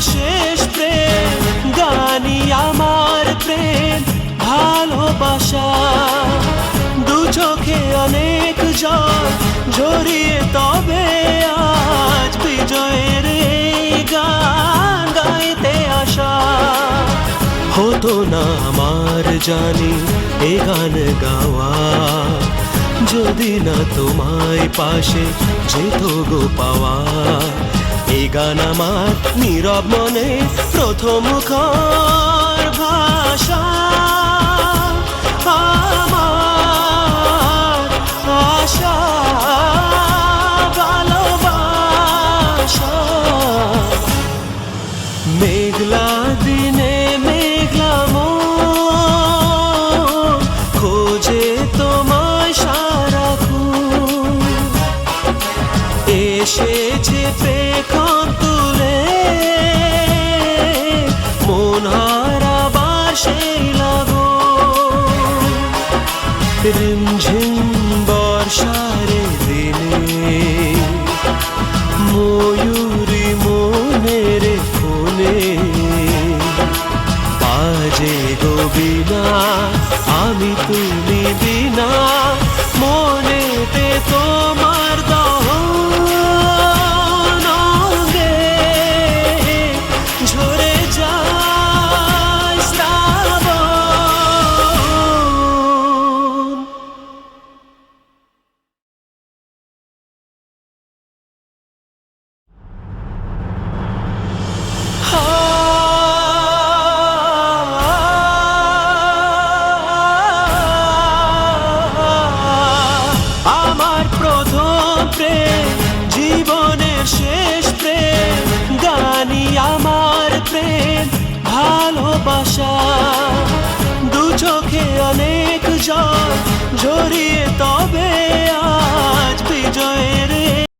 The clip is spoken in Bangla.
শেষ প্রেম, গানি আমার প্রেম ভালোবাসা। দু চোখে অনেক জল ঝরিয়ে তবে আজ বিজয়ের এই গান গাইতে আসা। হতো না আমার জানি এ গান গাওয়া, যদি না তোমায় পাশে যেত গো পাওয়া। এই গান আমার নীরব মনে প্রথম মুখর ভাষা। আমার আশা ভালোবাসা। মেঘলা দিনে মেঘলা মন খোঁজে তোমায় সারাক্ষণ। এসেছে পেখম তুলে মন হারাবার সেই লাগন। রিমঝিম বর্ষারে দিনে ময়ূরী মনের কোণে বাজে গো বিনা, আমি তুমি বিনা মনেতে তোমার দহন অঙ্গে ঝরে যায় শ্রাবণ। আমার প্রথম প্রেম, জীবনের শেষ প্রেম, গানি আমার প্রেম ভালোবাসা। দু চোখে অনেক জল ঝরিয়ে তবে